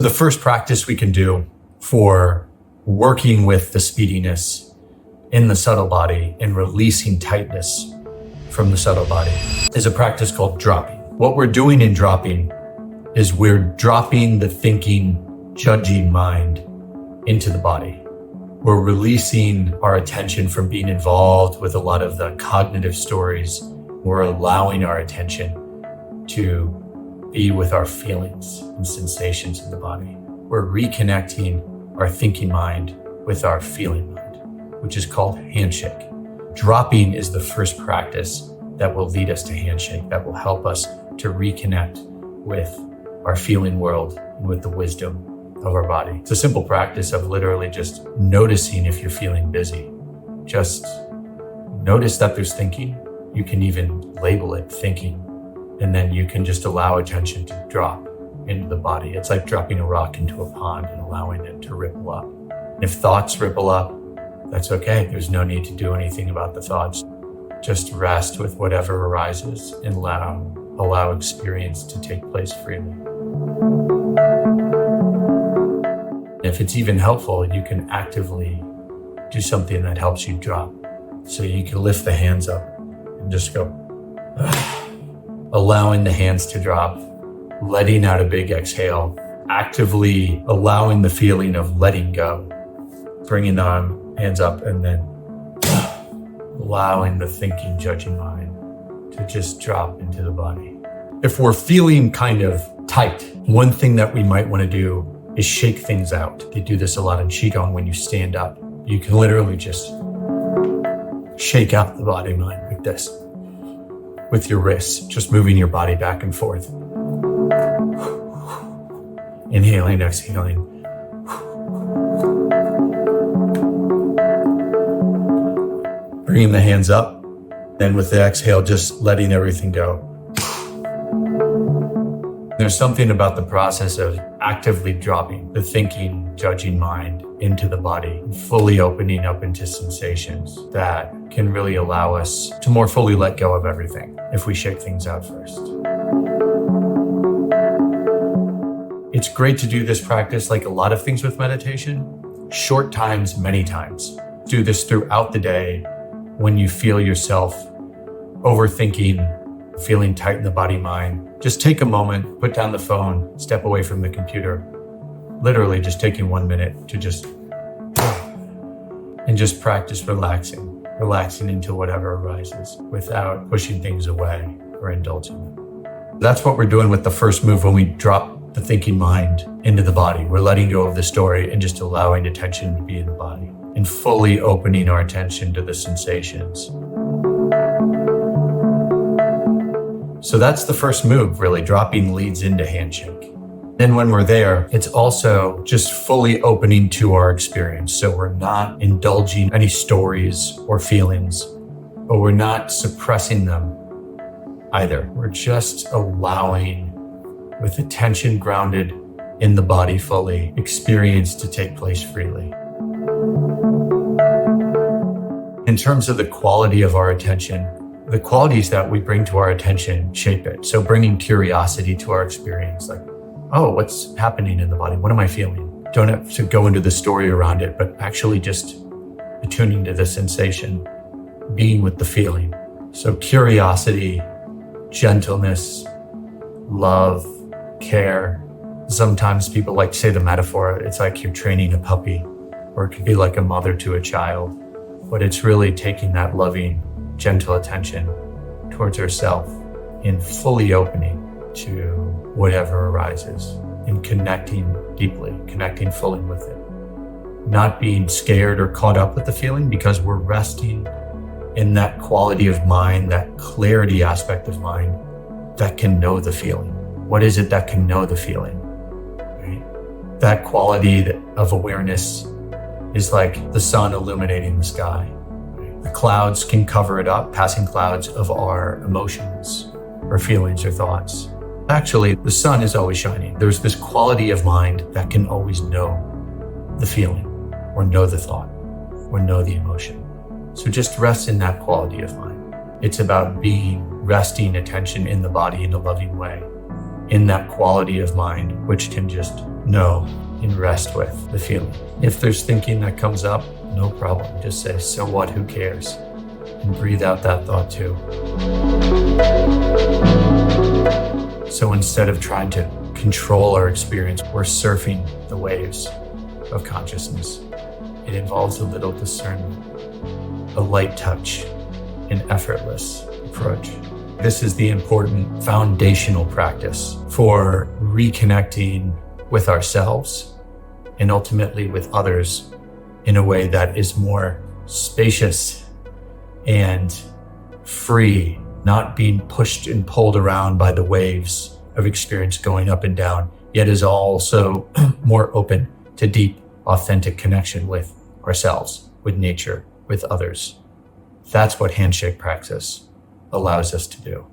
The first practice we can do for working with the speediness in the subtle body and releasing tightness from the subtle body is a practice called dropping. What we're doing in dropping is we're dropping the thinking, judging mind into the body. We're releasing our attention from being involved with a lot of the cognitive stories. We're allowing our attention to be with our feelings and sensations in the body. We're reconnecting our thinking mind with our feeling mind, which is called handshake. Dropping is the first practice that will lead us to handshake, that will help us to reconnect with our feeling world and with the wisdom of our body. It's a simple practice of literally just noticing if you're feeling busy. Just notice that there's thinking. You can even label it thinking. And then you can just allow attention to drop into the body. It's like dropping a rock into a pond and allowing it to ripple up. If thoughts ripple up, that's okay. There's no need to do anything about the thoughts. Just rest with whatever arises and allow experience to take place freely. If it's even helpful, you can actively do something that helps you drop. So you can lift the hands up and just go, allowing the hands to drop, letting out a big exhale, actively allowing the feeling of letting go, bringing the hands up, and then allowing the thinking, judging mind to just drop into the body. If we're feeling kind of tight, one thing that we might want to do is shake things out. They do this a lot in Qigong. When you stand up, you can literally just shake out the body mind like this with your wrists, just moving your body back and forth. Inhaling, exhaling. Bringing the hands up, then with the exhale, just letting everything go. There's something about the process of actively dropping the thinking, judging mind into the body, fully opening up into sensations that can really allow us to more fully let go of everything if we shake things out first. It's great to do this practice like a lot of things with meditation, short times, many times. Do this throughout the day when you feel yourself overthinking, feeling tight in the body-mind. Just take a moment, put down the phone, step away from the computer. Literally just taking 1 minute to just practice relaxing into whatever arises without pushing things away or indulging them. That's what we're doing with the first move when we drop the thinking mind into the body. We're letting go of the story and just allowing attention to be in the body and fully opening our attention to the sensations. So that's the first move, really. Dropping leads into handshake. Then when we're there, it's also just fully opening to our experience. So we're not indulging any stories or feelings, but we're not suppressing them either. We're just allowing, with attention grounded in the body fully, experience to take place freely. In terms of the quality of our attention, the qualities that we bring to our attention shape it. So bringing curiosity to our experience, like, oh, what's happening in the body? What am I feeling? Don't have to go into the story around it, but actually just attuning to the sensation, being with the feeling. So curiosity, gentleness, love, care. Sometimes people like to say the metaphor, it's like you're training a puppy, or it could be like a mother to a child, but it's really taking that loving, gentle attention towards herself and fully opening to whatever arises and connecting deeply, connecting fully with it. Not being scared or caught up with the feeling because we're resting in that quality of mind, that clarity aspect of mind that can know the feeling. What is it that can know the feeling? Right? That quality of awareness is like the sun illuminating the sky. The clouds can cover it up, passing clouds of our emotions or feelings or thoughts. Actually, the sun is always shining. There's this quality of mind that can always know the feeling or know the thought or know the emotion. So just rest in that quality of mind. It's about resting attention in the body in a loving way, in that quality of mind, which can just know and rest with the feeling. If there's thinking that comes up, no problem. Just say, so what, who cares? And breathe out that thought too. So instead of trying to control our experience, we're surfing the waves of consciousness. It involves a little discernment, a light touch, an effortless approach. This is the important foundational practice for reconnecting with ourselves and ultimately with others in a way that is more spacious and free, not being pushed and pulled around by the waves of experience going up and down, yet is also more open to deep, authentic connection with ourselves, with nature, with others. That's what handshake practice allows us to do.